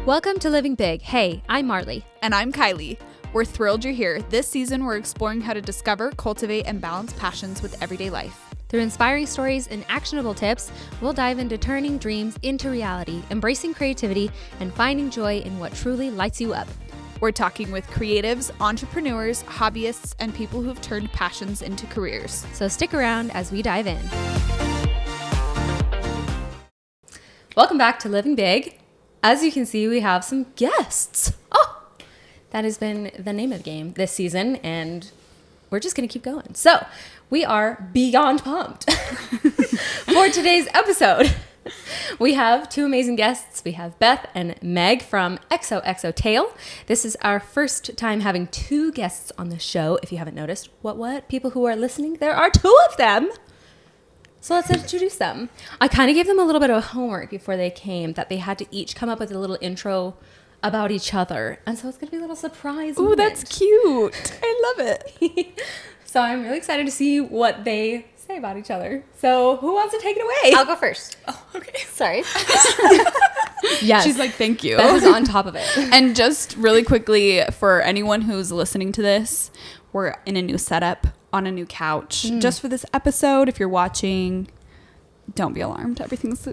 Welcome to Living Big. Hey, I'm Marley. And I'm Kylie. We're thrilled you're here. This season, we're exploring how to discover, cultivate, and balance passions with everyday life. Through inspiring stories and actionable tips, we'll dive into turning dreams into reality, embracing creativity, and finding joy in what truly lights you up. We're talking with creatives, entrepreneurs, hobbyists, and people who've turned passions into careers. So stick around as we dive in. Welcome back to Living Big. As you can see, we have some guests. Oh, that has been the name of the game this season, and we're just going to keep going. So we are beyond pumped for today's episode. We have two amazing guests. We have Beth and Maeg from XOXO Tale. This is our first time having two guests on the show. If you haven't noticed, what? People who are listening, there are two of them. So let's introduce them. I kind of gave them a little bit of homework before they came, that they had to each come up with a little intro about each other. And so it's going to be a little surprise Ooh, moment. That's cute. I love it. So I'm really excited to see what they say about each other. So who wants to take it away? I'll go first. Oh, okay. Sorry. Yes. She's like, thank you. Beth is on top of it. And just really quickly, for anyone who's listening to this, we're in a new setup on a new couch just for this episode. If you're watching, don't be alarmed. Everything's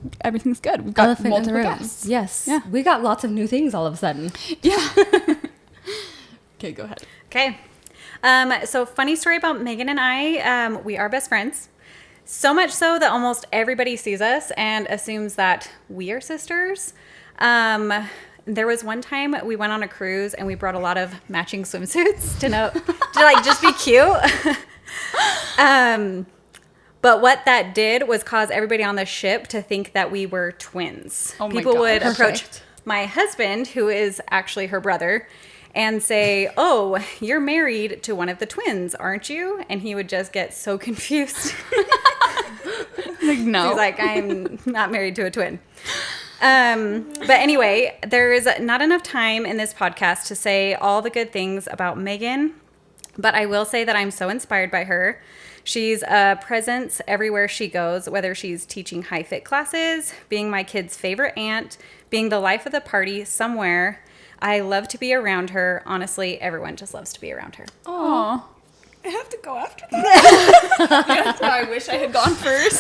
good. We've got Elephant multiple in the room. guests. Yes. Yeah. We got lots of new things all of a sudden. Yeah. Okay, go ahead. Okay. So funny story about Maegan and I. We are best friends. So much so that almost everybody sees us and assumes that we are sisters. There was one time we went on a cruise and we brought a lot of matching swimsuits to just be cute. But what that did was cause everybody on the ship to think that we were twins. Oh my People God. would approach Perfect. my husband, who is actually her brother, and say, "Oh, you're married to one of the twins, aren't you?" And he would just get so confused. Like, no. He's like, "I'm not married to a twin." But anyway, there is not enough time in this podcast to say all the good things about Maegan, but I will say that I'm so inspired by her. She's a presence everywhere she goes, whether she's teaching high fit classes, being my kid's favorite aunt, being the life of the party somewhere. I love to be around her. Honestly, everyone just loves to be around her. Aw. I have to go after that. I wish I had gone first.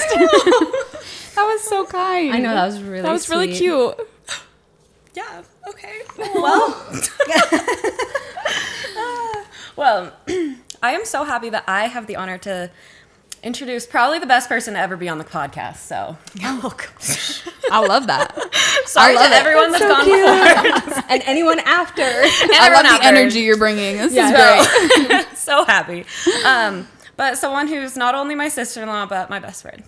That was so kind. I know, that was really really sweet. cute. Yeah, okay. Well, I am so happy that I have the honor to introduce probably the best person to ever be on the podcast. So, Oh, gosh. I love that. sorry to everyone that's gone before. And anyone after. I love the energy you're bringing. This is great. So happy. But someone who's not only my sister-in-law, but my best friend.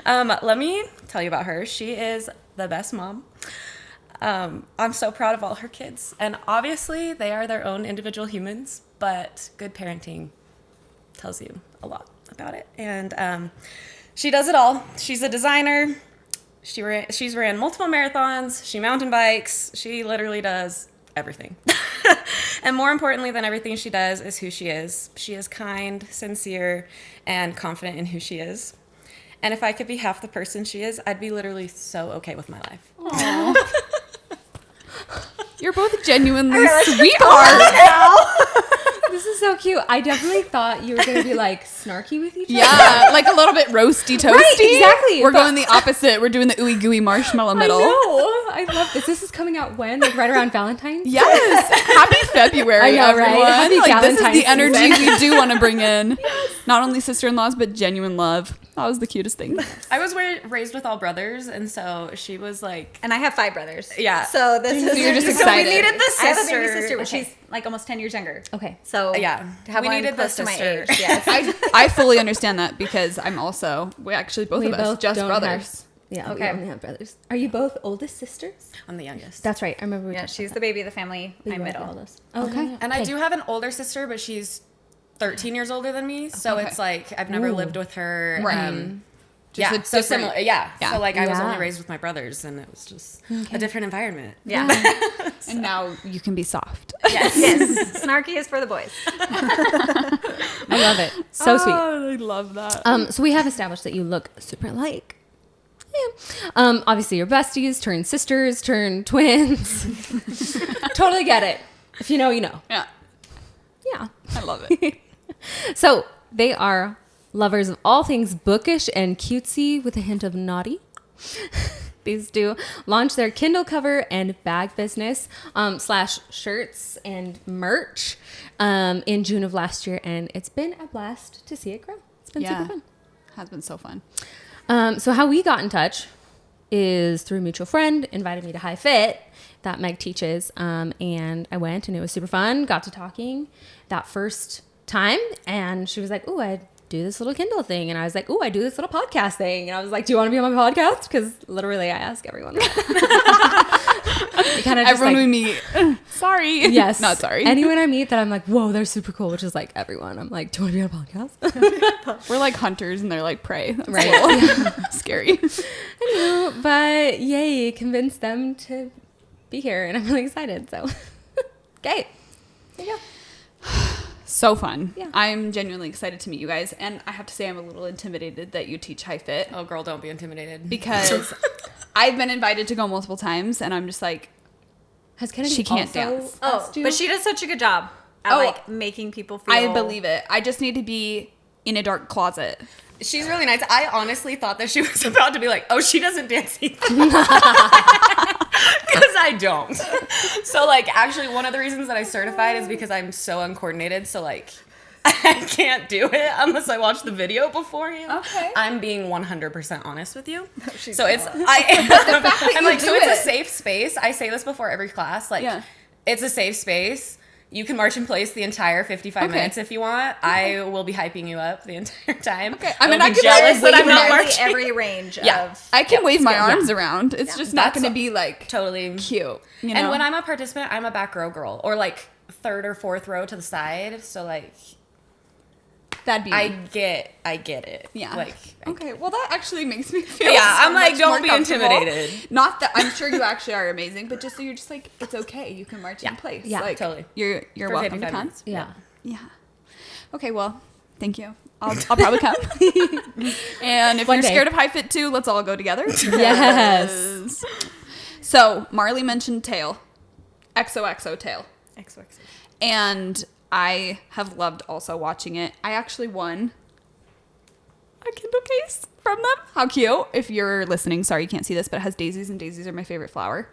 Let me tell you about her. She is the best mom. I'm so proud of all her kids. And obviously, they are their own individual humans, but good parenting tells you a lot about it. And she does it all. She's a designer. She's ran multiple marathons. She mountain bikes. She literally does everything. And more importantly than everything she does is who she is. She is kind, sincere, and confident in who she is. And if I could be half the person she is, I'd be literally so okay with my life. Aww. You're both genuinely sweethearts. This is so cute. I definitely thought you were going to be like snarky with each other. Yeah, like a little bit roasty toasty. Right, exactly. We're going the opposite. We're doing the ooey gooey marshmallow middle. I know. I love this. This is coming out when? Like right around Valentine's? Yes. Happy February, I know, right? everyone. Happy Like, this is Valentine's the energy season. we do want to bring in. Not only sister-in-laws, but genuine love. That was the cutest thing. I was raised with all brothers, and so she was like... And I have 5 brothers. Yeah. So this is... you're just So excited. we needed the sister. I have a baby sister. sister, but Okay. she's like almost 10 years younger. Okay. So Yeah. to have We one needed the close to my sister. age. Yes. I fully understand that because I'm also... We actually, both of us, just don't brothers. Yeah, Okay. we only have brothers. Are you both oldest sisters? I'm the youngest. That's right. I remember we Yeah, talked she's about the baby of the family. that. I'm You are the middle. oldest. Okay. And I do have an older sister, but she's 13 years older than me. So Okay. it's like I've never Ooh. lived with her. Right. Yeah, a so different- similar. Yeah. Yeah. So like I was Yeah. only raised with my brothers, and it was just a different environment. Yeah. And now you can be soft. Yes. Yes. Snarky is for the boys. I love it. So sweet. Oh, I love that. So we have established that you look super alike. Obviously, your besties turn sisters, turn twins. Totally get it. If you know, you know. Yeah. Yeah. I love it. So they are lovers of all things bookish and cutesy with a hint of naughty. These two launched their Kindle cover and bag business / shirts and merch in June of last year. And it's been a blast to see it grow. It's been super fun. Has been so fun. So how we got in touch is through a mutual friend, invited me to High Fit that Meg teaches. And I went and it was super fun. Got to talking that first time. And she was like, "Oh, I do this little Kindle thing." And I was like, "Oh, I do this little podcast thing." And I was like, "Do you want to be on my podcast?" Because literally I ask everyone that. Everyone we meet. Sorry. Yes. Not sorry. Anyone I meet that I'm like, "Whoa, they're super cool," which is like everyone. I'm like, "Do you want to be on a podcast?" We're like hunters and they're like prey. That's Right. Scary. Anywho, but yay, convinced them to be here. And I'm really excited. So, okay. There you go. So fun. Yeah. I'm genuinely excited to meet you guys. And I have to say I'm a little intimidated that you teach High Fit. Oh, girl, don't be intimidated. Because I've been invited to go multiple times and I'm just like, Has Kennedy she can't also dance. asked you? But she does such a good job at like making people feel. I believe it. I just need to be in a dark closet. She's really nice. I honestly thought that she was about to be like, "Oh, she doesn't dance either." Because I don't. So, like, actually, one of the reasons that I certified is because I'm so uncoordinated. So, like, I can't do it unless I watch the video beforehand. Okay. I'm being 100% honest with you. She's So it's, that I'm you like, do so it's it. a safe space. I say this before every class. Like, it's a safe space. You can march in place the entire 55 minutes if you want. I will be hyping you up the entire time. Okay. I mean, You'll I be can jealous like that I'm not Literally marching. every range of. I can wave my arms around. It's just not That's going to be like Totally cute. You know? And when I'm a participant, I'm a back row girl, or like third or fourth row to the side. So like, that'd be. I get it. Yeah. Like, okay. Well, that actually makes me feel. Yeah, so I'm like, much don't more be comfortable. intimidated. Not that I'm sure you actually are amazing, but just so you're just like, it's okay. You can march in place. Yeah, like, totally. You're For welcome to 55 come. minutes. Yeah. Yeah. Okay. Well, thank you. I'll probably come. And if One you're day. scared of High Fit too, let's all go together. Yes. So Marley mentioned Tale, XOXO Tale. XOXO. And I have loved also watching it. I actually won a Kindle case from them. How cute. If you're listening, sorry you can't see this, but it has daisies, and daisies are my favorite flower.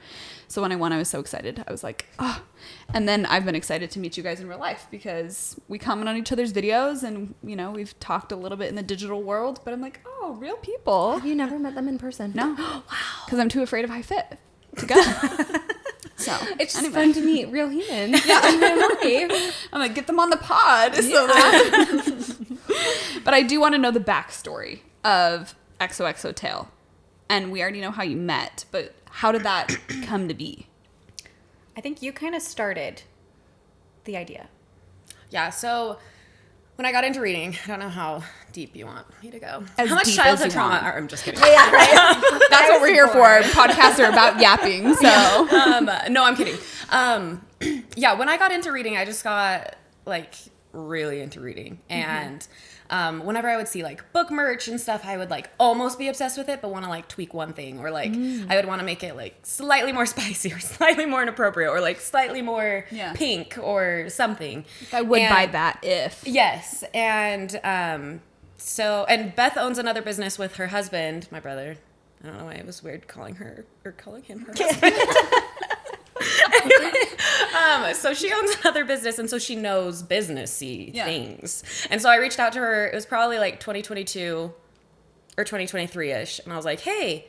So when I won, I was so excited. I was like, oh. And then I've been excited to meet you guys in real life because we comment on each other's videos and, you know, we've talked a little bit in the digital world, but I'm like, oh, real people. Have you never met them in person? No. Wow. Because I'm too afraid of High Fit to go. So It's just anyway. fun to meet real humans. Yeah. I'm like, get them on the pod. So that... But I do want to know the backstory of XOXO Tale. And we already know how you met, but how did that come to be? I think you kind of started the idea. Yeah. So when I got into reading, I don't know how deep you want me to go. As how much deep childhood as you trauma? want. I'm just kidding. Yeah, right. That's what we're here for. Podcasts are about yapping. So No, I'm kidding. Yeah, when I got into reading, I just got like really into reading. And whenever I would see like book merch and stuff, I would like almost be obsessed with it, but want to like tweak one thing, or like I would want to make it like slightly more spicy or slightly more inappropriate or like slightly more pink or something. I would buy that if. Yes. And so, and Beth owns another business with her husband, my brother. I don't know why it was weird calling her or calling him her husband. Anyway, so she owns another business, and so she knows businessy things. And so I reached out to her. It was probably like 2022 or 2023-ish, and I was like, "Hey,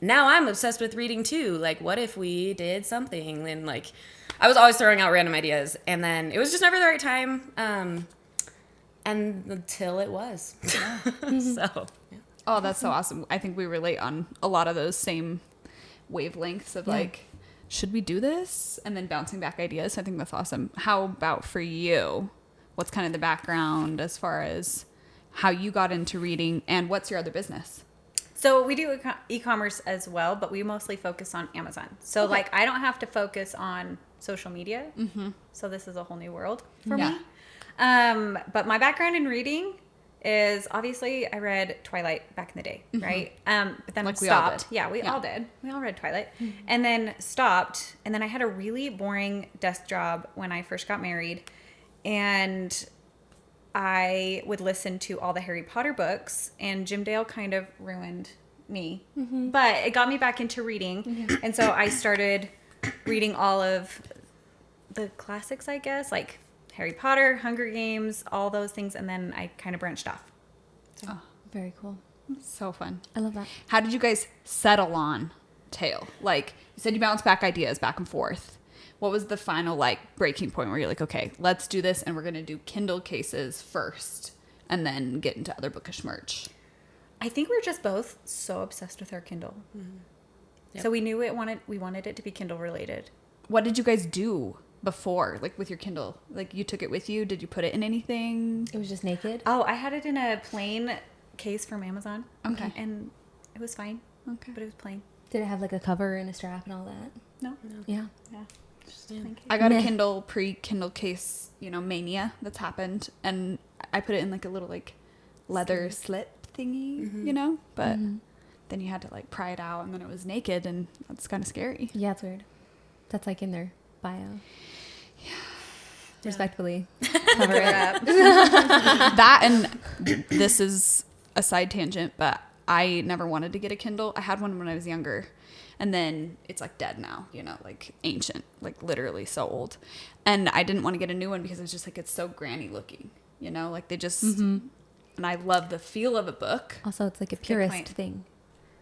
now I'm obsessed with reading too. Like, what if we did something?" And like, I was always throwing out random ideas, and then it was just never the right time. And until it was. So. Yeah. Oh, that's so awesome. I think we relate on a lot of those same wavelengths of like, should we do this? And then bouncing back ideas. I think that's awesome. How about for you? What's kind of the background as far as how you got into reading, and what's your other business? So we do e-commerce as well, but we mostly focus on Amazon. So like I don't have to focus on social media. So this is a whole new world for me. But my background in reading is obviously I read Twilight back in the day, right? But then Like we all stopped. did. Yeah, we all did. We all read Twilight. And then stopped. And then I had a really boring desk job when I first got married. And I would listen to all the Harry Potter books, and Jim Dale kind of ruined me. But it got me back into reading. And so I started reading all of the classics, I guess, like Harry Potter, Hunger Games, all those things, and then I kind of branched off. Oh, Very cool. so fun. I love that. How did you guys settle on Tale? Like you said, you bounced back ideas back and forth. What was the final like breaking point where you're like, okay, let's do this, and we're gonna do Kindle cases first, and then get into other bookish merch? I think we're just both so obsessed with our Kindle. Yep. So we knew we wanted it to be Kindle related. What did you guys do before, like with your Kindle? Like you took it with you? Did you put it in anything? It was just naked. Oh, I had it in a plain case from Amazon. Okay. And it was fine, Okay. but it was plain. Did it have like a cover and a strap and all that? No. Yeah. Yeah. Just a plain case. I got a Meh. Kindle pre-Kindle case, mania that's happened, and I put it in like a little like leather slip thingy, but then you had to like pry it out, and then it was naked, and that's kind of scary. Yeah, it's weird. That's like in their bio. Yeah. Respectfully. Cover it up. That, and this is a side tangent, but I never wanted to get a Kindle. I had one when I was younger, and then it's like dead now, like ancient, like literally so old. And I didn't want to get a new one because it was just like, it's so granny looking, like they just, and I love the feel of a book. Also, it's like a good purist point. thing.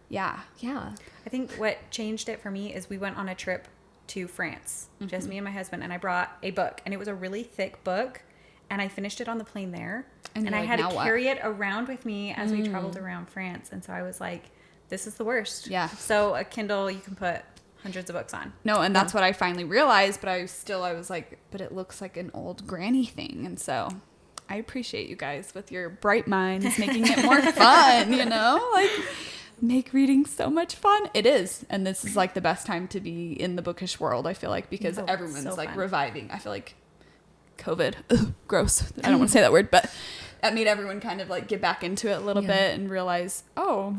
Yeah. Yeah. I think what changed it for me is we went on a trip to France, just me and my husband, and I brought a book, and it was a really thick book, and I finished it on the plane there, And and you're I like, had "Now to what?" carry it around with me as we traveled around France, and so I was like, this is the worst. Yeah. So a Kindle you can put hundreds of books on. No, and that's what I finally realized, but I was like, but it looks like an old granny thing. And so I appreciate you guys with your bright minds making it more fun, like make reading so much fun. It is. And this is like the best time to be in the bookish world, I feel like, because Oh, everyone's so like fun. reviving. I feel like COVID, gross. I don't want to say that word, but that made everyone kind of like get back into it a little Yeah. bit and realize, oh,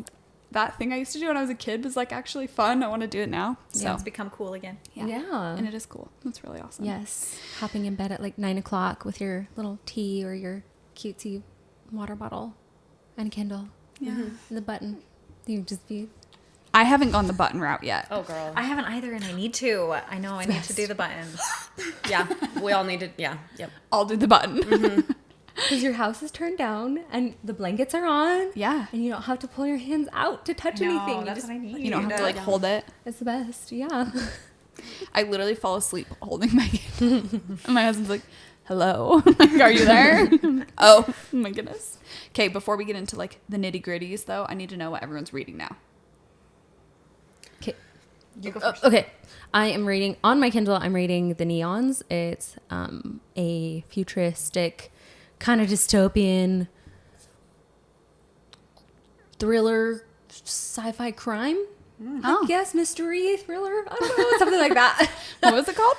that thing I used to do when I was a kid was like actually fun. I want to do it now. So So it's become cool again. Yeah. and it is cool. That's really awesome. Yes. Hopping in bed at like 9 o'clock with your little tea or your cutesy water bottle and a Kindle. Yeah. And the button. You just be. I haven't gone the button route yet. Oh, girl. I haven't either, and I need to. I know I need to do the button. Yeah, we all need to. Yeah, yep. I'll do the button. Because your house is turned down and the blankets are on. Yeah. And you don't have to pull your hands out to touch anything. You that's just, what I need. You don't have to like hold it. it's the best. Yeah. I literally fall asleep holding Maegan. And my husband's like, hello. Like, are you there? Oh my goodness. Okay, before we get into like the nitty gritties though, I need to know what everyone's reading now. Okay. You go first. Okay. I am reading on my Kindle. I'm reading The Neons. It's a futuristic, kind of dystopian thriller, sci-fi crime. I Oh. guess mystery thriller. I don't know, something like that. What was it called?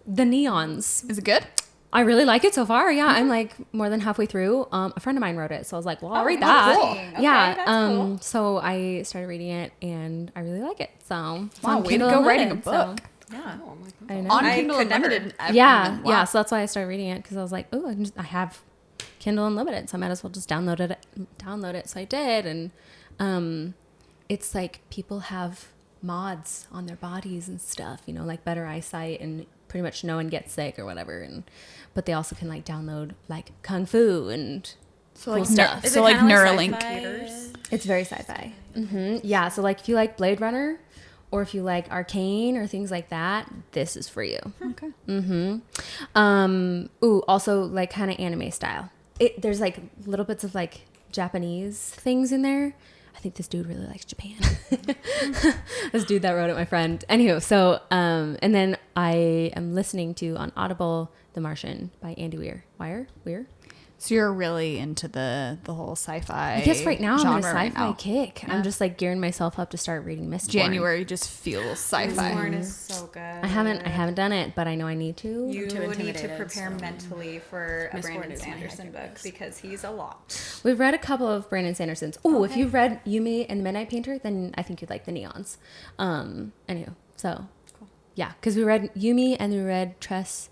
The Neons. Is it good? I really like it so far. Yeah, I'm like more than halfway through. A friend of mine wrote it, so I was like, "Well, I'll read that." cool. Okay, Yeah. that's cool. So I started reading it, and I really like it. So it's Wow, on way to Kindle go Unlimited, writing a book. Yeah. Oh my God. I know. On I Kindle could never. Unlimited. Yeah, Wow. yeah. So that's why I started reading it because I was like, "Oh, I have Kindle Unlimited, so I might as well just download it." So I did, and it's like people have mods on their bodies and stuff, like better eyesight and pretty much no one gets sick or whatever, but they also can like download like kung fu and So cool like stuff. Is so it like kinda Neuralink. computers? It's very sci-fi. Yeah, so like if you like Blade Runner or if you like Arcane or things like that, this is for you. Okay. Also like kind of anime style. There's like little bits of like Japanese things in there. I think this dude really likes Japan. This dude that wrote it, my friend. Anywho, so and then I am listening to on Audible The Martian by Andy Weir. Weir? So you're really into the whole sci-fi. I guess right now I'm on a genre right sci-fi now. kick. Yeah. I'm just like gearing myself up to start reading Mistborn. January just feels sci-fi. Mistborn is so good. I haven't done it, but I know I need to. You too need to intimidated, prepare so. mentally for a Mistborn Brandon is my Sanderson hectic book list. because he's a lot. We've read a couple of Brandon Sandersons. Oh, if Okay. you've read Yumi and the Midnight Painter, then I think you'd like the Neons. Anywho, so yeah, because we read Yumi and we read Tress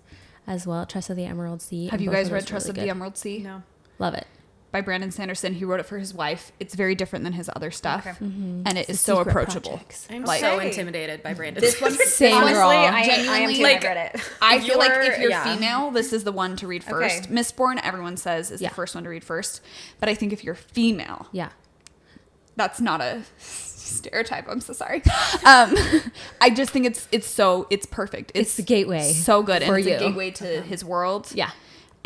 as well, Tress of the Emerald Sea. Have and you both guys of read those Trust really of the good. Emerald Sea? No. Love it. By Brandon Sanderson. He wrote it for his wife. It's very different than his other stuff. Okay. And it The is so secret approachable. projects. I'm Like- so Okay. intimidated by Brandon. This one's Same Honestly, raw. I am Genuinely, too. like, I've read it. I feel like if you're yeah. female, this is the one to read first. Okay. Mistborn, everyone says, is Yeah. the first one to read first. But I think if you're female, Yeah. that's not a stereotype. I'm so sorry. I just think it's perfect. It's the gateway So good. for And it's you. a gateway to his world. Yeah.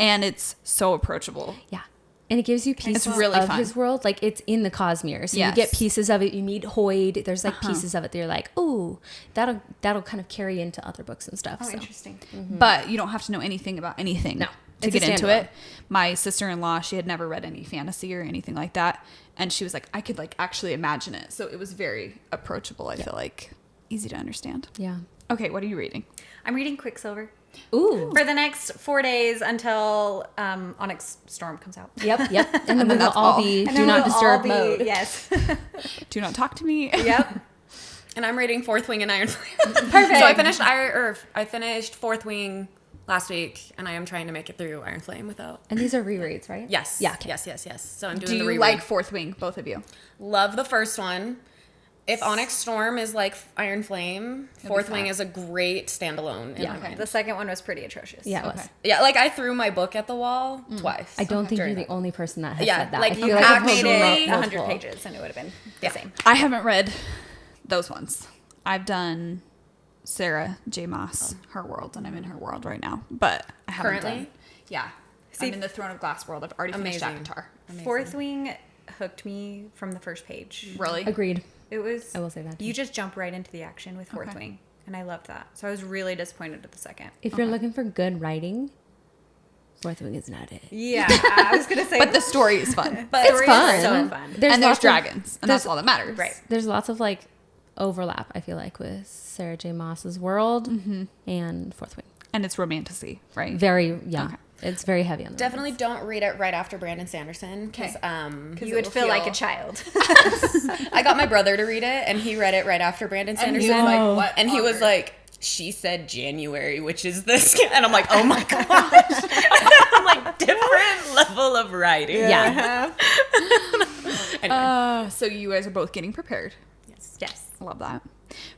And it's so approachable. Yeah. And it gives you pieces really of fun. his world. Like it's in the Cosmere. So Yes. you get pieces of it. You meet Hoyd. There's like pieces of it that you're like, oh, that'll kind of carry into other books and stuff. Oh, so. interesting. But you don't have to know anything about anything No. to It's a get into standalone. it. My sister-in-law, she had never read any fantasy or anything like that. And she was like, I could like actually imagine it. So it was very approachable. I feel like easy to understand. Yeah. Okay, what are you reading? I'm reading Quicksilver Ooh. for the next 4 days until Onyx Storm comes out. Yep. Yep. And then we will that's all all. be And do then not we'll disturb all be- mode. Yes. Do not talk to me. Yep. And I'm reading Fourth Wing and Iron Flame. Perfect. So I finished Fourth Wing last week, and I am trying to make it through Iron Flame without. And these are rereads, right? Yes. Yeah. Okay. Yes. So I'm doing Do the you reread. like Fourth Wing, both of you? Love the first one. If Onyx Storm is like Iron Flame, Fourth Wing flat. is a great standalone. In my Okay. mind. The second one was pretty atrocious. Yeah, it Okay. was. Yeah, like I threw my book at the wall twice. I don't think during you're the that. only person that has Yeah, said that. like, I feel you like have I've Made told it you 100 multiple. pages and it would have been the same. I haven't read those ones. I've done Sarah J. Maas, Her World, and I'm in Her World right now. But I haven't Currently? done. Yeah. See- I'm in the Throne of Glass world. I've already finished Amazing. Avatar. Fourth Wing hooked me from the first page. Really? Agreed. It was. I will say that. You just jump right into the action with Fourth Okay. Wing, and I loved that. So I was really disappointed at the second. If you're looking for good writing, Fourth Wing is not it. Yeah, I was gonna say, But the story is fun. but It's story is fun. So fun. and there's lots of- dragons. And that's there's- all that matters. Right. There's lots of like overlap, I feel like, with Sarah J. Maas's world and Fourth Wing. And it's romantasy, right? Very, yeah. Okay. It's very heavy on the Definitely don't read it right after Brandon Sanderson because You would feel like a child. I got my brother to read it and he read it right after Brandon And he Sanderson. was like, what And he was author? like, she said January, which is this. And I'm like, oh my gosh. I'm like, different level of writing. Yeah. Anyway. So you guys are both getting prepared. Yes. I love that.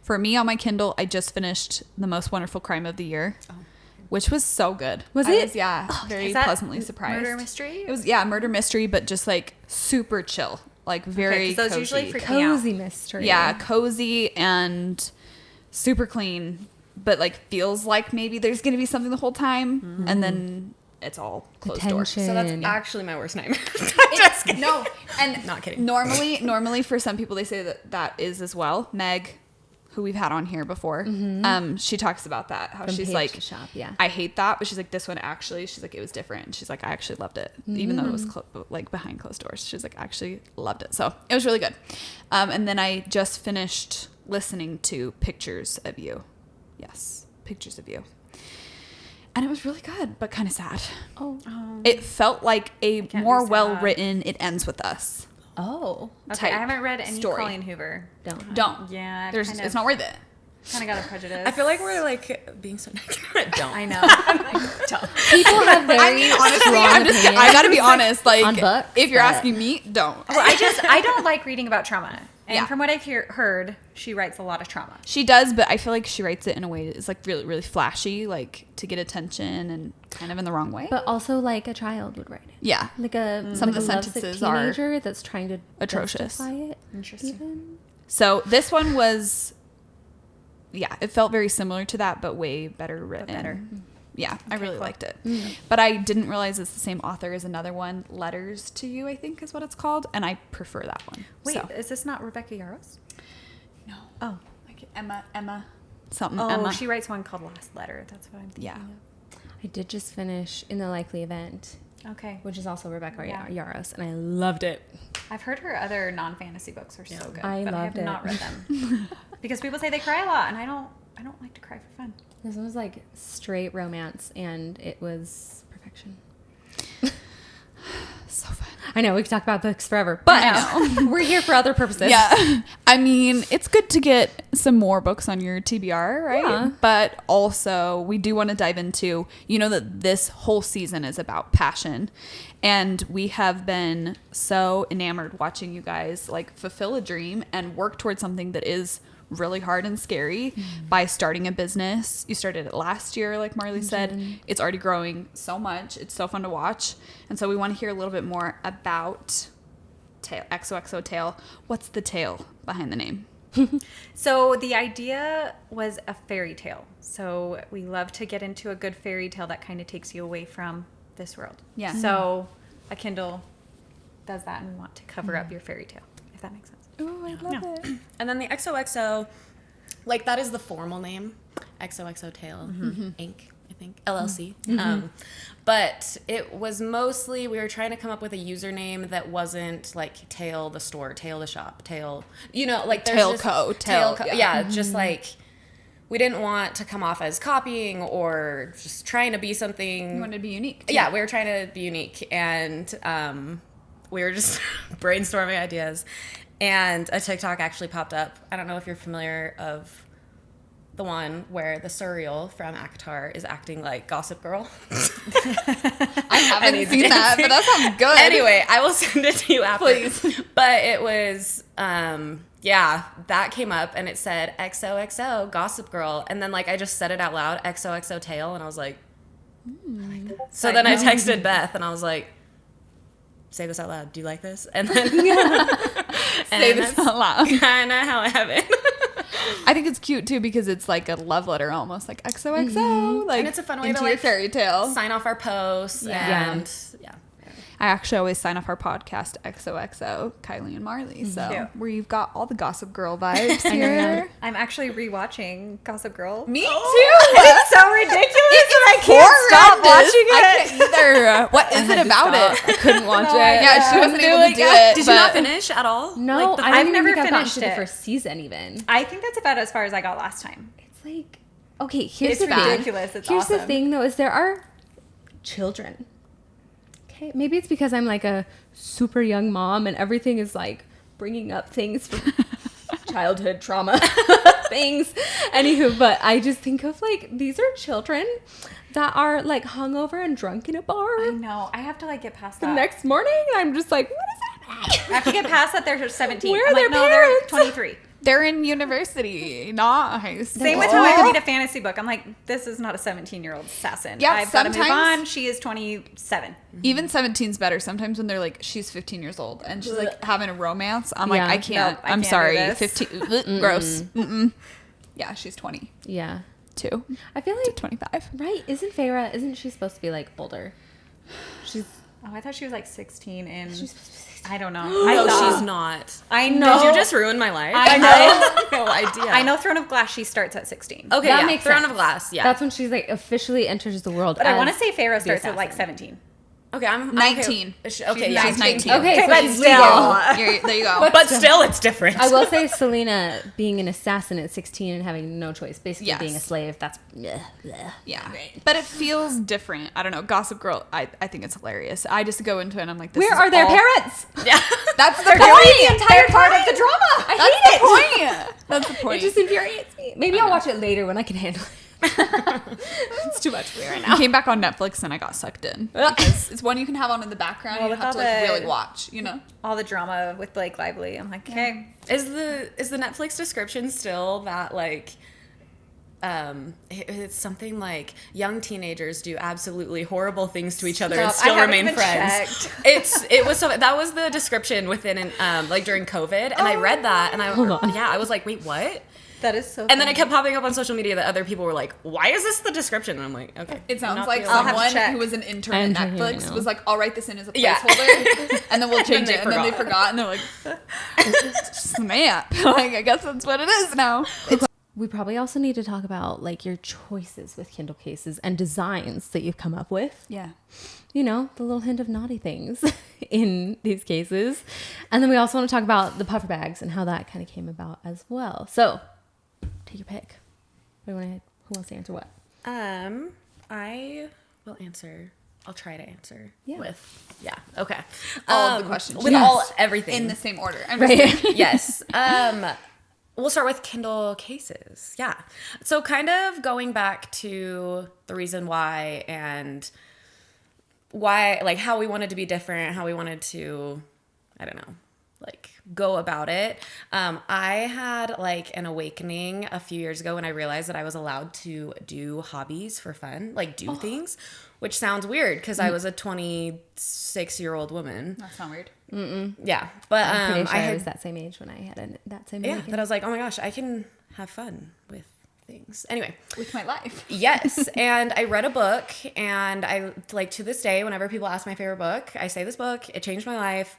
For me on my Kindle, I just finished The Most Wonderful Crime of the Year, which was so good. Was I it? very Is that pleasantly surprised. Murder mystery? It was murder mystery, but just like super chill, like very 'cause those cozy. usually freak me out. Cozy mystery. Yeah, cozy and super clean, but like feels like maybe there's gonna be something the whole time, and then it's all closed door. Tension. So that's And- actually my worst nightmare. Just kidding. No, and Not kidding. Normally for some people they say that is as well. Meg, who we've had on here before, she talks about that. How From she's Page like, to Shop, yeah. I hate that, but she's like, this one actually, she's like, it was different. And she's like, I actually loved it, even though it was like behind closed doors. She's like, I actually loved it. So it was really good. And then I just finished listening to Pictures of You. Yes, Pictures of You. And it was really good, but kind of sad. Oh. It felt like a can't more do sad. well-written It Ends With Us. Oh. Okay, type I haven't read any story. Colleen Hoover. Don't. Yeah, There's, it's not worth it. Kind of got a prejudice. I feel like we're like being so negative. Don't. I know. People have very I mean, honestly, strong I opinions. gotta be honest. Like, on books, if you're but- asking me, don't. Well, I don't like reading about trauma. And Yeah. from what I've heard, she writes a lot of trauma. She does, but I feel like she writes it in a way that's like really, really flashy, like to get attention and kind of in the wrong way. But also like a child would write it. Yeah. Like a Some of like the a lovesick sentences are teenager that's trying to atrocious. justify it. Interesting. Even. So this one was, yeah, it felt very similar to that, but way better written. better. Yeah, I really cool. liked it. But I didn't realize it's the same author as another one, Letters to You, I think is what it's called. And I prefer that one. Wait, So. is this not Rebecca Yarros? No. Oh. Like Emma. Something. Oh, Emma. she writes one called Last Letter. That's what I'm thinking Yeah. of. I did just finish In the Likely Event. Okay. which is also Rebecca Yeah. Yarros, and I loved it. I've heard her other non-fantasy books are so good, I but I have loved it. not read them because people say they cry a lot, and I don't like to cry for fun. This one was like straight romance, and it was perfection. So fun. I know we could talk about books forever, but we're here for other purposes. Yeah. I mean, it's good to get some more books on your TBR, right? Yeah. But also, we do want to dive into, that this whole season is about passion. And we have been so enamored watching you guys like fulfill a dream and work towards something that is really hard and scary by starting a business. You started it last year, like Marley said. It's already growing so much. It's so fun to watch. And so we want to hear a little bit more about XOXO Tale. What's the tale behind the name? So the idea was a fairy tale. So we love to get into a good fairy tale that kind of takes you away from this world. Yeah. So a Kindle does that, and we want to cover up your fairy tale, if that makes sense. Oh, I love it. And then the XOXO, like that is the formal name, XOXO Tale Inc. I think LLC. But it was mostly we were trying to come up with a username that wasn't like Tale the store, Tale the shop, Tale, like there's Tale just- Co. Tale Co. Yeah, just like we didn't want to come off as copying or just trying to be something. You wanted to be unique, too. Yeah, we were trying to be unique, and we were just brainstorming ideas. And a TikTok actually popped up. I don't know if you're familiar of the one where the Surreal from Akatar is acting like Gossip Girl. I haven't seen that, but that sounds good. Anyway, I will send it to you after. Please. But it was, that came up and it said XOXO Gossip Girl. And then I just said it out loud, XOXO Tale. And I was like, so then I texted Beth and I was like, say this out loud. Do you like this? And then Say this out loud. Kind of how I have it. I think it's cute too because it's like a love letter almost, like XOXO, like And it's a fun way into to, your like, fairy tale. Sign off our posts and yeah. I actually always sign off our podcast XOXO, Kylie and Marley. So Cute. where you've got all the Gossip Girl vibes here. I'm actually rewatching Gossip Girl. Me too. It's so ridiculous and I can't stop watching it. I can't either. What is it about it? I couldn't watch it. Yeah, she wasn't able to do it. Did you not finish at all? No, Like, I I've don't never even think I've gotten finished to the it. first season even. I think that's about as far as I got last time. It's like, okay, here's It's the thing. ridiculous. It's Here's the awesome. thing though, is there are children. Okay, maybe it's because I'm like a super young mom and everything is like bringing up things from childhood trauma things. Anywho, but I just think of like, these are children that are like hungover and drunk in a bar I know. I have to get past the that. next morning. And I'm just like, what is happening? I have to get past that they're 17. Where I'm are their no, parents? they're 23. They're in university, not high school. Same with how I read a fantasy book. I'm like, this is not a 17-year-old assassin. Yeah, I've got to move sometimes- on. She is 27. Even 17's better. Sometimes when they're like, she's 15 years old and she's like having a romance, I'm like, Yeah. I can't. Nope, I I'm can't sorry. do this. 15, gross. Mm-mm. Yeah, she's 22 Yeah. to I feel like, 25. right, isn't she supposed to be like older? She's Oh, I thought she was 16 and supposed to be 16. I don't know. No, I thought- she's not. I know. Did you just ruin my life? I know. had no idea. I know Throne of Glass, she starts at 16. Okay, That yeah. makes Throne sense. of Glass. Yeah. That's when she's like officially enters the world. But I as want to say Pharaoh the starts at assassin. 17. okay, I'm 19. Okay, yeah. She's 19. Okay, so but she's still. legal. There you go. But still, it's different. I will say Selena being an assassin at 16 and having no choice, basically Yes. being a slave, that's bleh, bleh. Yeah, but it feels different. I don't know. Gossip Girl, I think it's hilarious. I just go into it and I'm like, this Where is are their all- parents? Yeah. That's the They're point. doing the entire part of the drama. I That's hate the it. point. That's the It point. just infuriates me. Maybe I'll watch it later when I can handle it. It's too much for me right now. I came back on Netflix and I got sucked in. Because it's one you can have on in the background. Well, You don't have to with all the- really watch, you know? All the drama with Blake Lively. I'm like, okay. Is the Netflix description still that it's something like young teenagers do absolutely horrible things to each other and Stop. I still haven't remain even friends. checked. It was so that was the description within during COVID, and I read that and I was like, wait, what? That is so And then funny. it kept popping up on social media that other people were like, why is this the description? And I'm like, okay. It sounds not like the only have to someone check. who was an intern I'm at checking right Netflix now. was like, I'll write this in as a Yeah. placeholder and then we'll change they it. And then they forgot and they're like, snap. Like, I guess that's what it is now. we probably also need to talk about like your choices with Kindle cases and designs that you've come up with. Yeah. You know, the little hint of naughty things in these cases. And then we also want to talk about the puffer bags and how that kind of came about as well. So take your pick. Who wants to answer what? I will answer. I'll try to answer Yeah. Okay. All of the questions. With Yes. everything. In the same order. I'm Right. just kidding. Yes. We'll start with Kindle cases. Yeah. So kind of going back to the reason why and why, like how we wanted to be different, how we wanted to, I don't know, like go about it. I had like an awakening a few years ago when I realized that I was allowed to do hobbies for fun, like do things, which sounds weird because I was a 26-year-old woman. That's not weird. Yeah. But I'm pretty sure I had was that same age when I had that same yeah, awakening. that I was like, oh my gosh, I can have fun with things. Anyway, With my life. yes. And I read a book, and I, like, to this day, whenever people ask my favorite book, I say this book, it changed my life.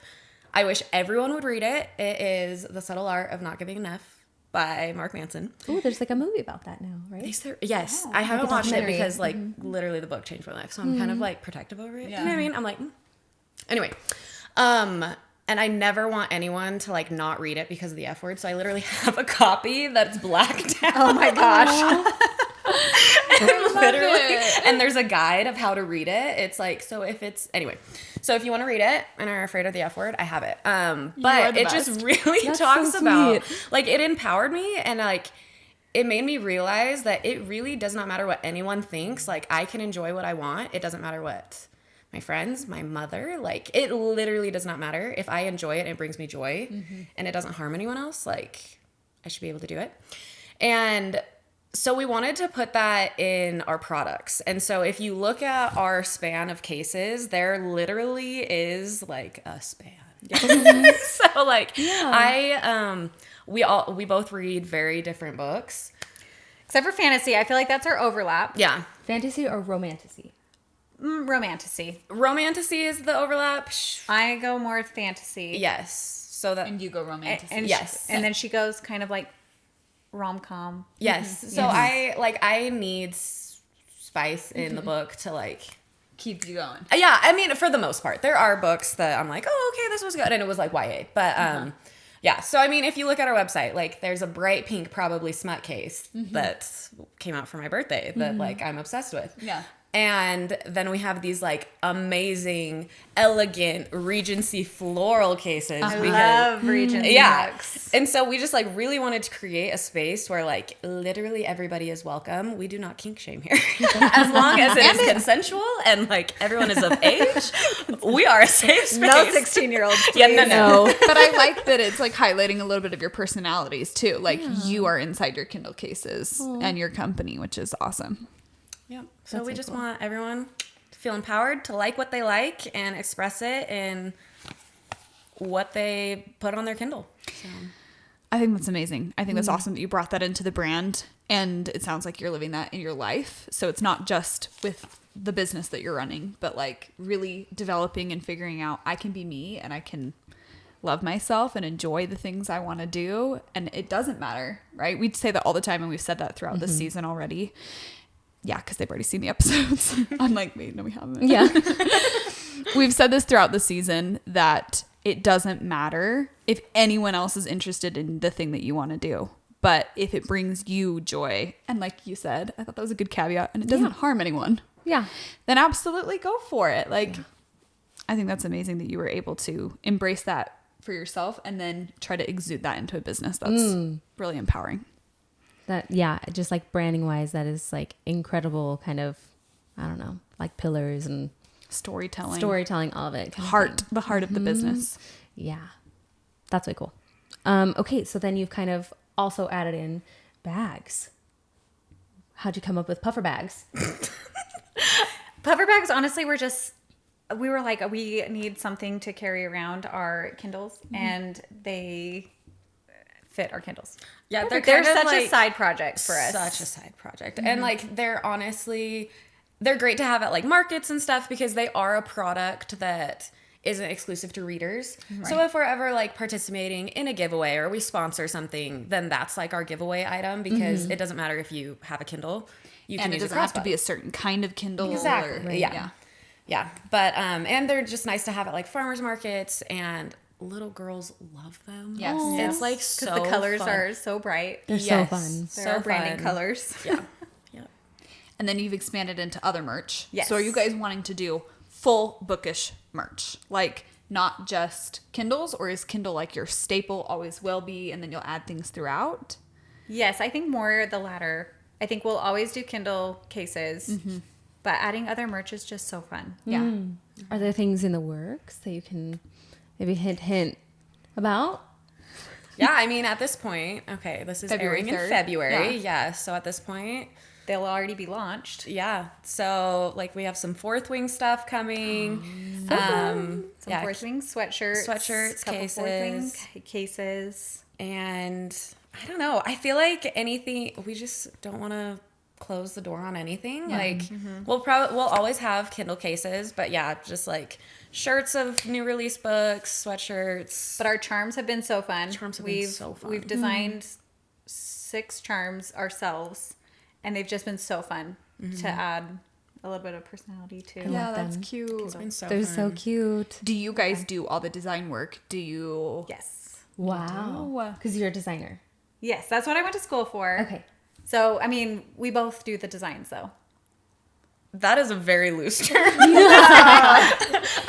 I wish everyone would read it. It is The Subtle Art of Not Giving Enough by Mark Manson. Oh, there's like a movie about that now, right? Yes. Oh, I haven't like a watched it documentary. because, like, literally the book changed my life. So I'm kind of, like, protective over it. Yeah. You know what I mean? I'm like, Anyway. And I never want anyone to like not read it because of the F word. So I literally have a copy that's blacked out. Oh my gosh. And there's a guide of how to read it. It's like, so if you want to read it and are afraid of the F word, I have it. But it just really That's talks so about, sweet. like, it empowered me, and like, it made me realize that it really does not matter what anyone thinks. Like, I can enjoy what I want. It doesn't matter what my friends, my mother, like, it literally does not matter. If I enjoy it and it brings me joy and it doesn't harm anyone else, like, I should be able to do it. And so we wanted to put that in our products. And so if you look at our span of cases, there literally is like a span. So like we both read very different books. Except for fantasy. I feel like that's our overlap. Yeah. Fantasy or romantasy? Romantasy. Romantasy is the overlap. I go more fantasy. Yes. So that And you go romantic. And Yes. and then she goes kind of like rom-com. yes. So I need spice in the book to like keeps you going. yeah, I mean, for the most part, there are books that I'm like, oh, okay, this was good, and it was like YA, but yeah. So I mean, if you look at our website, like, there's a bright pink, probably smut case that came out for my birthday that like I'm obsessed with. Yeah. And then we have these like amazing, elegant Regency floral cases. I because- love Regency yeah. books. And so we just like really wanted to create a space where like literally everybody is welcome. We do not kink shame here. As long as it is consensual and like everyone is of age, we are a safe space. No 16-year-olds. Yeah, no. But I like that it's like highlighting a little bit of your personalities too. Like you are inside your Kindle cases and your company, which is awesome. Yeah. So we just want everyone to feel empowered to like what they like and express it in what they put on their Kindle. So. I think that's amazing. I think that's awesome that you brought that into the brand, and it sounds like you're living that in your life. So it's not just with the business that you're running, but like really developing and figuring out I can be me and I can love myself and enjoy the things I want to do. And it doesn't matter, right? We say that all the time, and we've said that throughout this season already. Yeah, because they've already seen the episodes. I'm like, wait, no, we haven't. Yeah. We've said this throughout the season that it doesn't matter if anyone else is interested in the thing that you want to do. But if it brings you joy, and like you said, I thought that was a good caveat, and it doesn't harm anyone, Yeah. then absolutely go for it. Like, I think that's amazing that you were able to embrace that for yourself and then try to exude that into a business. That's really empowering. That, yeah, just like branding wise, that is like incredible kind of, I don't know, like pillars and Storytelling, all of it. kind of heart, thing. the heart of the business. Yeah. That's really cool. Okay. So then you've kind of also added in bags. How'd you come up with puffer bags? Puffer bags, honestly, we were like, we need something to carry around our Kindles, and they fit our Kindles. Yeah, They're kind of such like a side project for us. Such a side project. And like they're great to have at like markets and stuff because they are a product that isn't exclusive to readers. Right. So if we're ever like participating in a giveaway or we sponsor something, then that's like our giveaway item, because it doesn't matter if you have a Kindle. You can use it doesn't have to be a certain kind of Kindle. Exactly. Yeah. But and they're just nice to have at like farmers markets, and little girls love them. Yes. It's like so the colors fun. are so bright. They're so fun. They're our branding colors. Yeah. And then you've expanded into other merch. Yes. So are you guys wanting to do full bookish merch? Like not just Kindles, or is Kindle like your staple, always will be, and then you'll add things throughout? Yes, I think more the latter. I think we'll always do Kindle cases, but adding other merch is just so fun. Yeah. Are there things in the works that you can maybe hint about? Yeah, I mean, at this point, okay, this is February airing 3rd. in February. Yeah. Yeah, so at this point, They'll already be launched. yeah. So like we have some Fourth Wing stuff coming. Some yeah, Fourth Wing sweatshirts. Couple Fourth Wing cases. cases. And I don't know. I feel like anything, we just don't want to close the door on anything. Like we'll always have Kindle cases, but yeah, just like shirts of new release books, sweatshirts. But our charms have been so fun. Fun. We've designed 6 charms ourselves, and they've just been so fun to add a little bit of personality to. Yeah, love that's them. cute. It's been so They're fun. so cute. Do you guys do all the design work? Do you? Yes. Wow. Because you're a designer. Yes, that's what I went to school for. Okay. So, I mean, we both do the designs, though. That is a very loose term.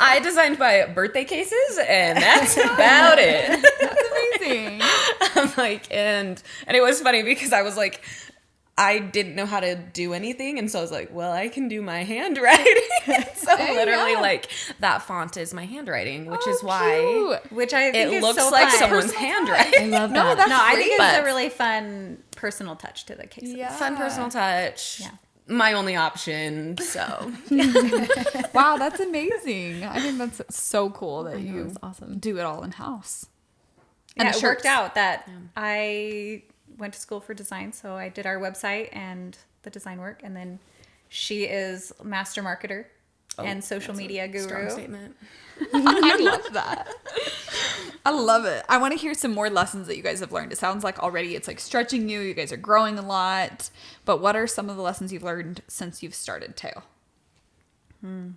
I designed my birthday cases, and that's about it. That's amazing. I'm like, and it was funny because I was like, I didn't know how to do anything, and so I was like, well, I can do my handwriting. So literally, like, that font is my handwriting, which is why Which I think it is looks so like fun. someone's handwriting. I love that. No, I think it's But- a really fun personal touch to the cases. Yeah. Fun personal touch. Yeah. My only option. So Wow, that's amazing. I think that's so cool that you That's awesome. do it all in house. And the it worked shirts. out that I went to school for design, so I did our website and the design work, and then she is master marketer and social media strong guru. statement. I love that. I love it. I want to hear some more lessons that you guys have learned. It sounds like already it's like stretching you. You guys are growing a lot. But what are some of the lessons you've learned since you've started Tale? I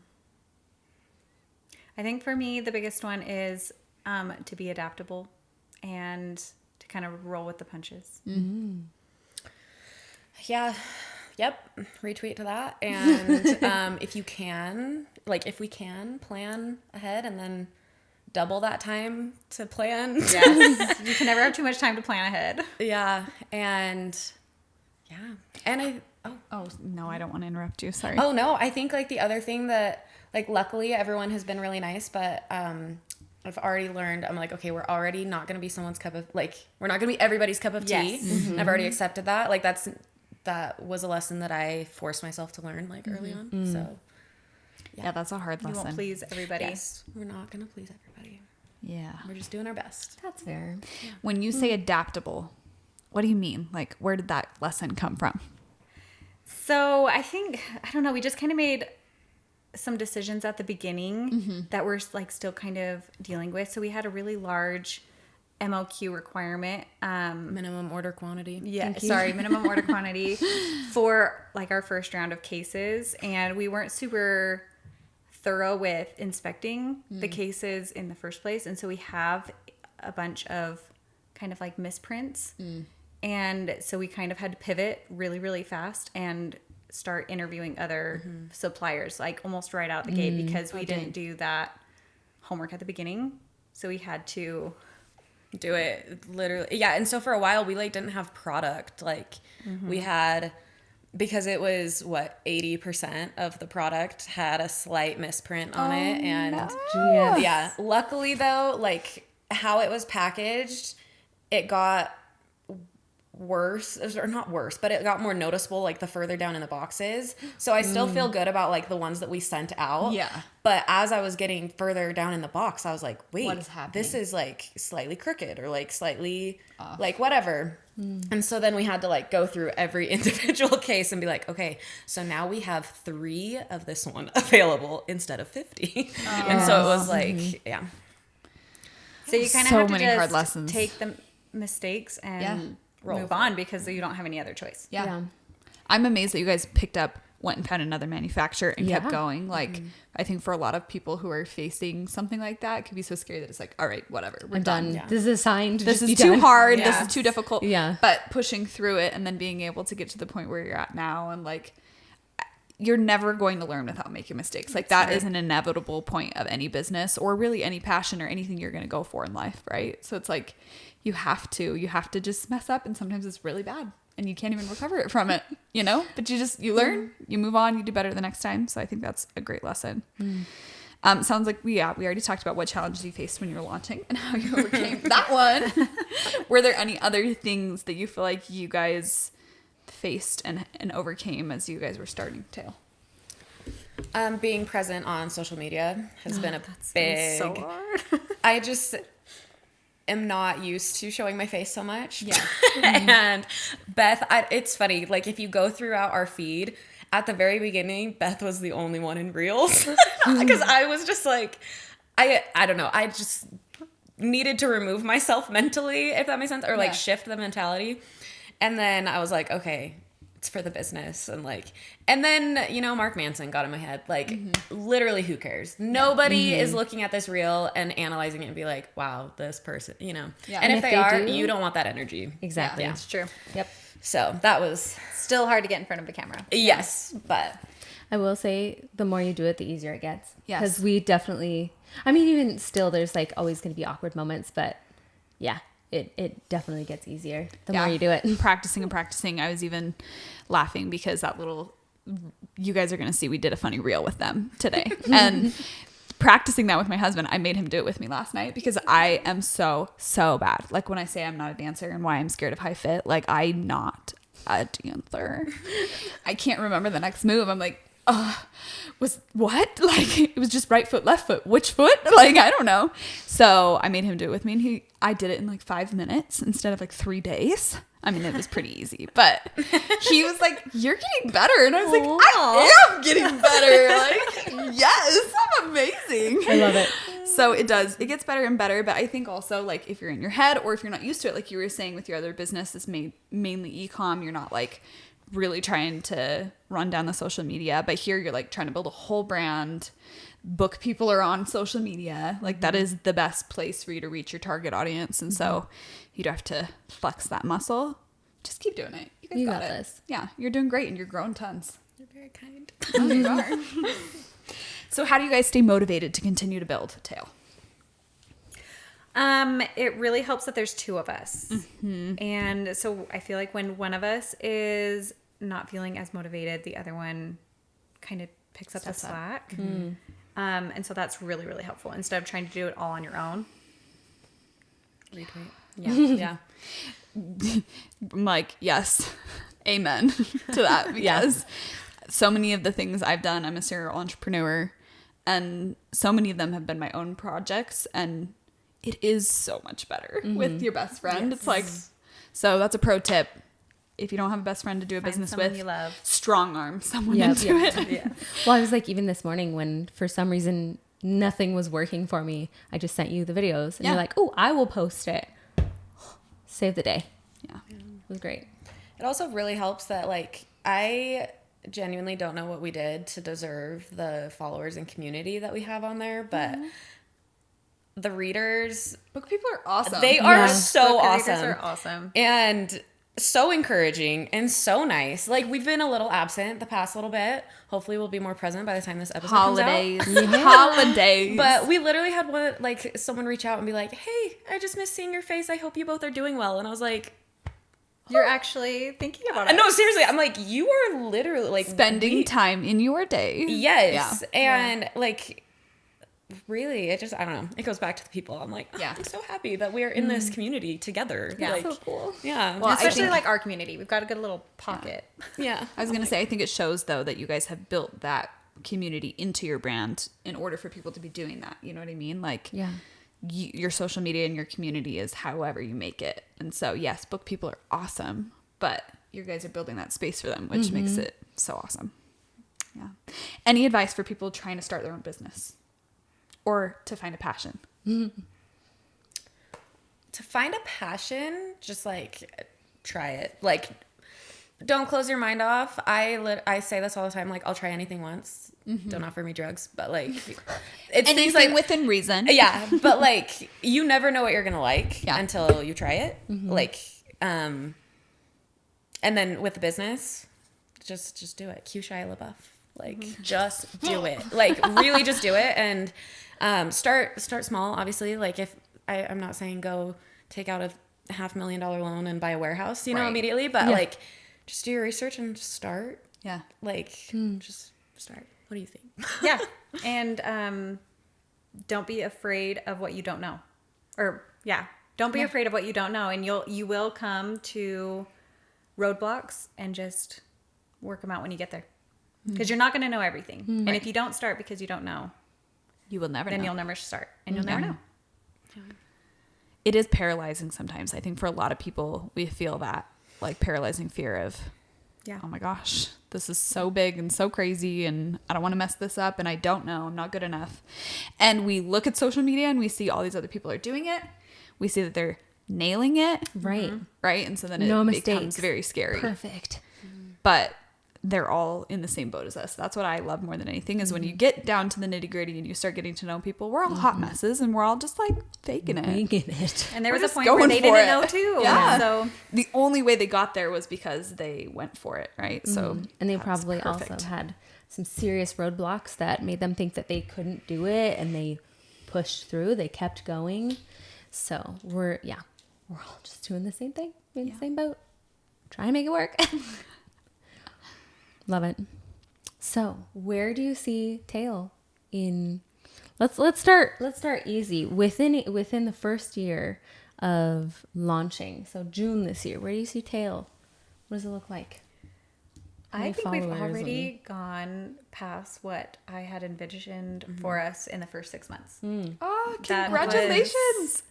think for me, the biggest one is to be adaptable and to kind of roll with the punches. Yeah. Yep. Retweet to that. And if we can plan ahead and then double that time to plan. Yes. You can never have too much time to plan ahead. Yeah. And Oh, no, I don't want to interrupt you. Sorry. oh no, I think like the other thing that like luckily everyone has been really nice, but I've already learned, I'm like, okay, we're already not going to be someone's cup of, like, we're not going to be everybody's cup of tea. Yes. I've already accepted that. Like, that was a lesson that I forced myself to learn, like, early on. So, yeah, that's a hard You lesson. won't please everybody. yes, we're not going to please everybody. Yeah. We're just doing our best. That's fair. When you say adaptable, what do you mean? Like, where did that lesson come from? So I think, I don't know, we just kind of made some decisions at the beginning that we're like still kind of dealing with. So we had a really large MOQ requirement. Minimum order quantity. Minimum order quantity for like our first round of cases. And we weren't super thorough with inspecting the cases in the first place. And so we have a bunch of kind of like misprints. And so we kind of had to pivot really, really fast and start interviewing other suppliers, like almost right out the gate, because we didn't do that homework at the beginning. So we had to do it literally. Yeah. And so for a while we like didn't have product. Like we had, because it was 80% of the product had a slight misprint on it. And yeah, luckily though, like how it was packaged, it got worse, or not worse, but it got more noticeable like the further down in the boxes. So I still feel good about like the ones that we sent out. Yeah. But as I was getting further down in the box, I was like, wait, What is happening? this is like slightly crooked or like slightly like whatever. And so then we had to like go through every individual case and be like, okay, so now we have 3 of this one available instead of 50. And so it was like, yeah. So you kind of So have to many just hard lessons. take the mistakes and Yeah. move on because you don't have any other choice. Yeah. I'm amazed that you guys went and found another manufacturer and kept Yeah. going. Like, I think for a lot of people who are facing something like that, it can be so scary that it's like, all right, whatever, we're I'm done. Yeah. This is a sign to This just is be too done. hard. Yeah. This is too difficult. Yeah. But pushing through it and then being able to get to the point where you're at now, and like, you're never going to learn without making mistakes. Like, that is an inevitable point of any business or really any passion or anything you're going to go for in life, right? So it's like, you have to just mess up, and sometimes it's really bad and you can't even recover it from it, you know? But you learn, you move on, you do better the next time. So I think that's a great lesson. Sounds like we already talked about what challenges you faced when you were launching and how you overcame that one. Were there any other things that you feel like you guys faced and overcame as you guys were starting Tale? Being present on social media has been a big. So hard. I just am not used to showing my face so much. Yeah. And Beth, it's funny. Like, if you go throughout our feed, at the very beginning, Beth was the only one in Reels because I was just like, I don't know. I just needed to remove myself mentally, if that makes sense, or like shift the mentality. And then I was like, okay, it's for the business. And then, you know, Mark Manson got in my head. Like, literally, who cares? Nobody is looking at this reel and analyzing it and be like, wow, this person, you know. Yeah. And if they are, do- you don't want that energy. Exactly. Yeah. It's true. Yep. So that was, Still hard to get in front of the camera. yes, but I will say the more you do it, the easier it gets. Yes. Because we definitely, I mean, even still, there's like always going to be awkward moments, but yeah, it definitely gets easier the more you do it. Practicing and practicing. I was even laughing because you guys are going to see we did a funny reel with them today. And practicing that with my husband, I made him do it with me last night because I am so bad. Like, when I say I'm not a dancer and why I'm scared of high fit, like, I'm not a dancer. I can't remember the next move. I'm like, was what? Like, it was just right foot, left foot. Which foot? Like, I don't know. So I made him do it with me, and I did it in like 5 minutes instead of like 3 days. I mean, it was pretty easy, but he was like, you're getting better. And I was like, I am getting better. Like, yes, I'm amazing. I love it. So it gets better and better. But I think also, like, if you're in your head or if you're not used to it, like you were saying with your other business, is mainly e-com, you're not like really trying to run down the social media. But here you're like trying to build a whole brand. Book people are on social media. Like, that is the best place for you to reach your target audience. And so you'd have to flex that muscle. Just keep doing it. You guys You got got it. this. Yeah, you're doing great and you're growing tons. you're very kind. Oh, you are. So how do you guys stay motivated to continue to build Tale? It really helps that there's 2 of us. And so I feel like when one of us is not feeling as motivated, the other one kind of picks up the Steps up. slack. And so that's really, really helpful instead of trying to do it all on your own. Retweet. Yeah. I'm like, yes, amen to that, because so many of the things I've done, I'm a serial entrepreneur, and so many of them have been my own projects, and it is so much better with your best friend. It's like, so that's a pro tip. If you don't have a best friend to do a business someone with, you love. strong arm someone Yep. into it. Yeah. Well, I was like, even this morning when for some reason nothing was working for me, I just sent you the videos and Yeah. you're like, oh, I will post it. Save the day. Yeah. It was great. It also really helps that, like, I genuinely don't know what we did to deserve the followers and community that we have on there, but the readers, Book people are awesome. they are Yeah. so Book readers awesome. are awesome. And so encouraging and so nice. Like, we've been a little absent the past little bit. Hopefully we'll be more present by the time this episode comes out. Holidays. But we literally had one, like, someone reach out and be like, hey, I just missed seeing your face. I hope you both are doing well. And I was like, You're actually thinking about it. no, seriously. I'm like, you are literally like spending time in your day. Yes. Yeah. And like, really, it just, I don't know. It goes back to the people. I'm like, Yeah. I'm so happy that we're in this community together. Yeah. Like, So cool. yeah. Well, I Especially think- like our community. We've got a good little pocket. yeah. I was going to say, I think it shows, though, that you guys have built that community into your brand in order for people to be doing that. You know what I mean? Like, Yeah. your social media and your community is however you make it. And so, yes, book people are awesome, but you guys are building that space for them, which makes it so awesome. Yeah. Any advice for people trying to start their own business or to find a passion? To find a passion, just like try it. Like, don't close your mind off. I say this all the time. Like, I'll try anything once. Don't offer me drugs, but like, it's Anything things like within reason. yeah. But like, you never know what you're gonna like Yeah. until you try it. Like, and then with the business, just do it. Cue Shia LaBeouf. Like, just do it. Like, really, just do it and. Start small, obviously. Like, if I'm not saying go take out a $500,000 loan and buy a warehouse, you know, Right. immediately, but Yeah. like, just do your research and just start. Yeah. Like, just start. What do you think? Yeah. And don't be afraid of what you don't know. Or don't be afraid of what you don't know. And you will come to roadblocks and just work them out when you get there. Because you're not going to know everything. And if you don't start because you don't know, You will never then know. you'll never start. And you'll never know. It is paralyzing sometimes. I think for a lot of people, we feel that like paralyzing fear of, Yeah. oh my gosh, this is so big and so crazy and I don't want to mess this up and I don't know, I'm not good enough. And we look at social media and we see all these other people are doing it. We see that they're nailing it. Right. Right. And so then No it mistakes. becomes very scary. Perfect. But they're all in the same boat as us. That's what I love more than anything is when you get down to the nitty gritty and you start getting to know people, we're all hot messes and we're all just like faking it. Making it. And there We're was a just point where going they for didn't it. know too. Yeah. So The only way they got there was because they went for it. Right. So, And they that's probably perfect. also had some serious roadblocks that made them think that they couldn't do it, and they pushed through. They kept going. So we're all just doing the same thing. We're in the same boat. Try and make it work. Love it. So where do you see Tale in? Let's start easy. Within the first year of launching, so June this year, where do you see Tale? What does it look like? How I many think we've followers already gone past what I had envisioned for us in the first 6 months. Oh, That congratulations.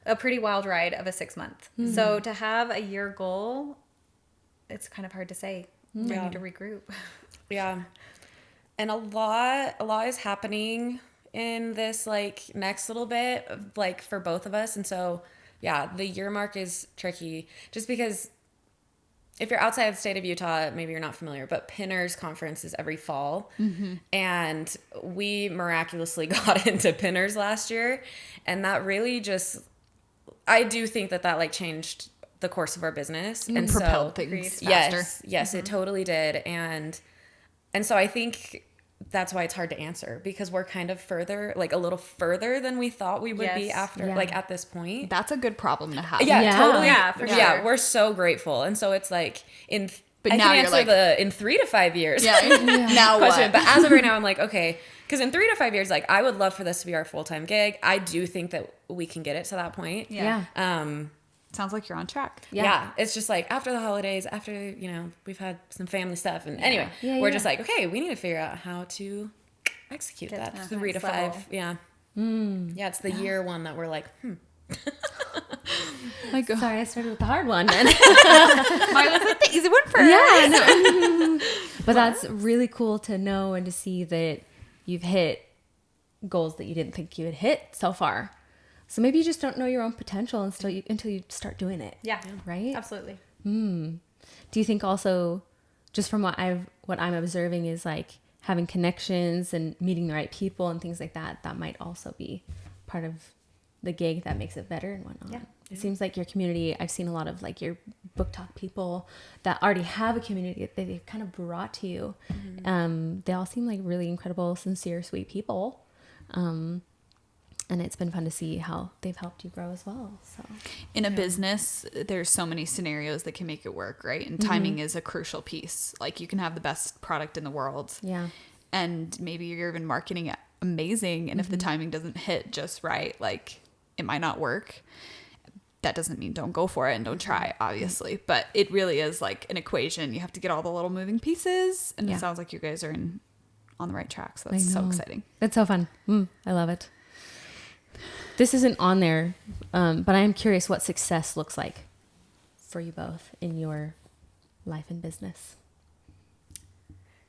A pretty wild ride of a 6 month. So to have a year goal, it's kind of hard to say. We Yeah. need to regroup. Yeah. And a lot is happening in this like next little bit, like for both of us. And so, yeah, the year mark is tricky just because if you're outside the state of Utah, maybe you're not familiar, but Pinners Conference is every fall. And we miraculously got into Pinners last year. And that really just, I do think that like changed the course of our business. And Propelled so, things faster. yes, it totally did. And so I think that's why it's hard to answer because we're kind of further, like a little further than we thought we would be Yes. after, Yeah. like at this point. That's a good problem to have. Yeah, Yeah. totally. Yeah, for Yeah, sure. we're so grateful. And so it's like But I now can you're answer like- in 3 to 5 years. Yeah. Now question. what? But as of right now, I'm like, okay, because in 3 to 5 years, like I would love for this to be our full-time gig. I do think that we can get it to that point. Yeah. Yeah. Sounds like you're on track. Yeah. It's just like after the holidays, after, we've had some family stuff. And anyway, Yeah, we're yeah. just like, okay, we need to figure out how to execute Get that. to the 3 to next 5. level. Yeah. Yeah. It's the year one that we're like, Like, Sorry, I started with the hard one then. Marla's like the easy one first. Yeah, no. But that's really cool to know and to see that you've hit goals that you didn't think you had hit so far. So maybe you just don't know your own potential until you start doing it. Yeah. Right? Absolutely. Do you think also, just from what I'm observing, is like having connections and meeting the right people and things like that, that might also be part of the gig that makes it better and whatnot. Yeah. It seems like your community, I've seen a lot of like your book talk people that already have a community that they've kind of brought to you. They all seem like really incredible, sincere, sweet people. And it's been fun to see how they've helped you grow as well. So In a business, there's so many scenarios that can make it work, right? And timing is a crucial piece. Like you can have the best product in the world. yeah. And maybe you're even marketing amazing. And if the timing doesn't hit just right, like it might not work. That doesn't mean don't go for it and don't try, obviously. But it really is like an equation. You have to get all the little moving pieces. And it sounds like you guys are on the right track. So that's so exciting. It's so fun. I love it. This isn't on there, but I am curious what success looks like for you both in your life and business.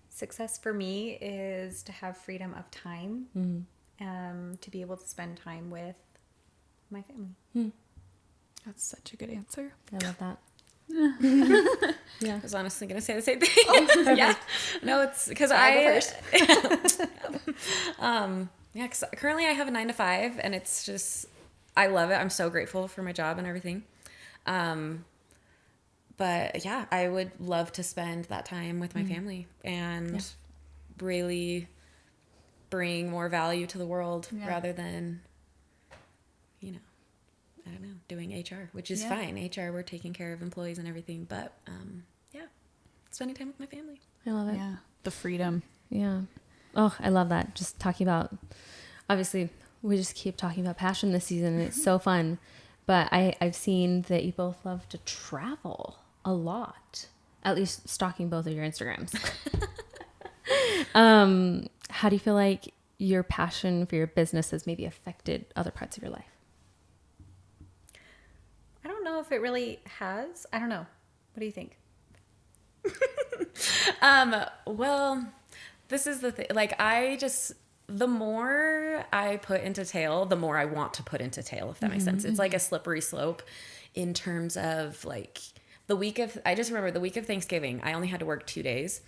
Success for me is to have freedom of time, to be able to spend time with my family. That's such a good answer. I love that. Yeah, I was honestly gonna say the same thing. Yeah, no, it's because because currently I have a 9-to-5, and it's just I love it. I'm so grateful for my job and everything. But yeah, I would love to spend that time with my family and really bring more value to the world rather than, I don't know, doing HR, which is fine. HR, we're taking care of employees and everything. But spending time with my family. I love it. Yeah. The freedom. Yeah. Oh, I love that. Just talking about, obviously, we just keep talking about passion this season, and it's so fun. But I've seen that you both love to travel a lot, at least stalking both of your Instagrams. How do you feel like your passion for your business has maybe affected other parts of your life? I don't know if it really has. I don't know. What do you think? Well, this is the thing. Like, the more I put into Tale, the more I want to put into Tale, if that makes sense. It's like a slippery slope in terms of like I just remember the week of Thanksgiving, I only had to work 2 days.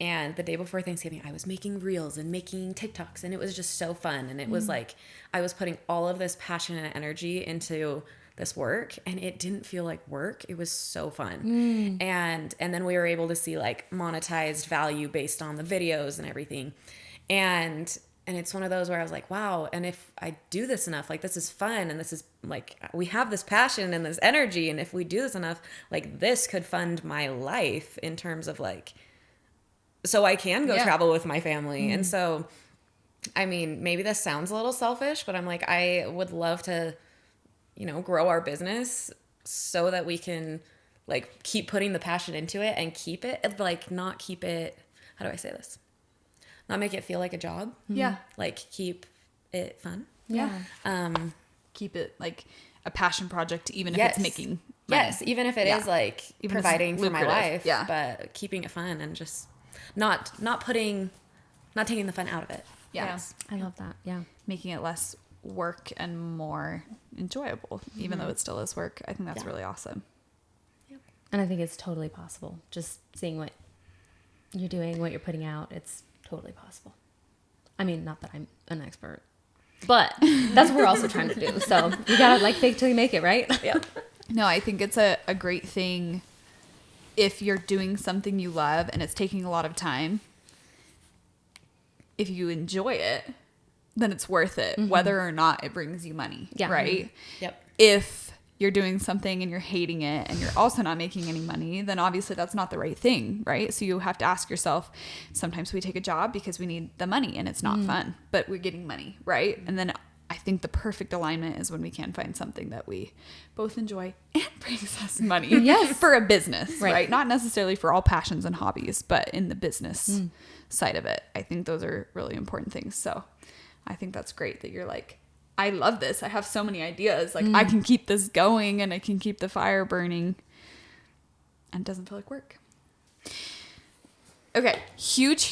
And the day before Thanksgiving, I was making reels and making TikToks, and it was just so fun. And it was like, I was putting all of this passion and energy into this work, and it didn't feel like work. It was so fun. And then we were able to see like monetized value based on the videos and everything. And it's one of those where I was like, wow. And if I do this enough, like this is fun. And this is like, we have this passion and this energy. And if we do this enough, like this could fund my life in terms of like, so I can go travel with my family. And so, I mean, maybe this sounds a little selfish, but I'm like, I would love to, grow our business so that we can like keep putting the passion into it and keep it, like not keep it, how do I say this? Not make it feel like a job. Yeah. Like keep it fun. Yeah. Keep it like a passion project, even if it's making money. Yes. Even if it is like even providing for my life. Yeah. But keeping it fun and just not taking the fun out of it. Yes. I love that. Yeah. Making it less work and more enjoyable, even though it still is work. I think that's really awesome. And I think it's totally possible. Just seeing what you're doing, what you're putting out, it's totally possible. I mean, not that I'm an expert, but that's what we're also trying to do. So you gotta like fake till you make it, right? Yeah. No, I think it's a great thing if you're doing something you love and it's taking a lot of time. If you enjoy it, then it's worth it, whether or not it brings you money, right? Yep. If you're doing something and you're hating it and you're also not making any money, then obviously that's not the right thing, right? So you have to ask yourself, sometimes we take a job because we need the money and it's not fun, but we're getting money, right? And then I think the perfect alignment is when we can find something that we both enjoy and brings us money for a business, right? Not necessarily for all passions and hobbies, but in the business side of it. I think those are really important things. So I think that's great that you're like, I love this. I have so many ideas. Like I can keep this going and I can keep the fire burning and it doesn't feel like work. Okay. Huge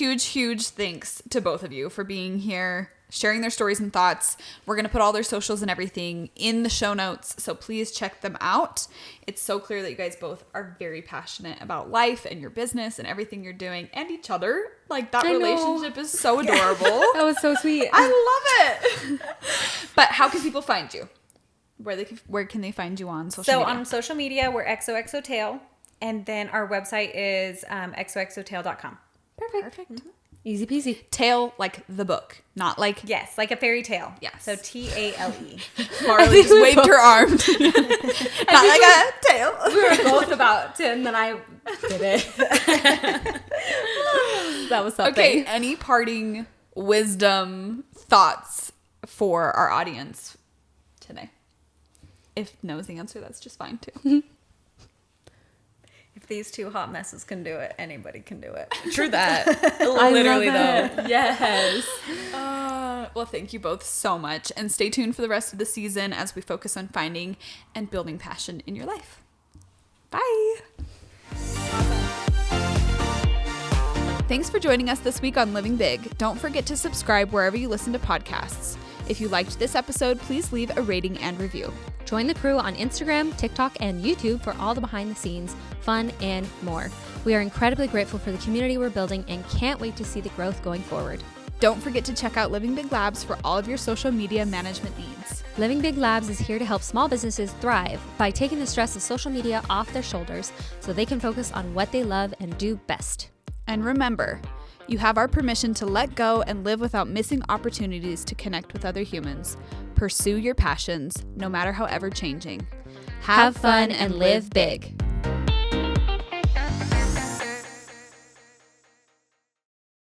thanks to both of you for being here, sharing their stories and thoughts. We're going to put all their socials and everything in the show notes. So please check them out. It's so clear that you guys both are very passionate about life and your business and everything you're doing and each other. Like that relationship is so adorable. That was so sweet. I love it. But how can people find you? Where can they find you on social media? So on social media, we're XOXO Tale. And then our website is xoxotale.com. Perfect. Easy peasy. Tale like the book, not like... Yes, like a fairy tale. Yes. So Tale. Marley just waved her arm. Not like a tail. We were both about to, and then I did it. That was something. Okay, any parting wisdom thoughts for our audience today? If no is the answer, that's just fine too. If these two hot messes can do it, anybody can do it. True that. Literally though. Yes. Well, thank you both so much. And stay tuned for the rest of the season as we focus on finding and building passion in your life. Bye. Thanks for joining us this week on Living Big. Don't forget to subscribe wherever you listen to podcasts. If you liked this episode, please leave a rating and review. Join the crew on Instagram, TikTok, and YouTube for all the behind the scenes, fun, and more. We are incredibly grateful for the community we're building and can't wait to see the growth going forward. Don't forget to check out Living Big Labs for all of your social media management needs. Living Big Labs is here to help small businesses thrive by taking the stress of social media off their shoulders so they can focus on what they love and do best. And remember, you have our permission to let go and live without missing opportunities to connect with other humans. Pursue your passions, no matter how ever changing. Have fun and live big.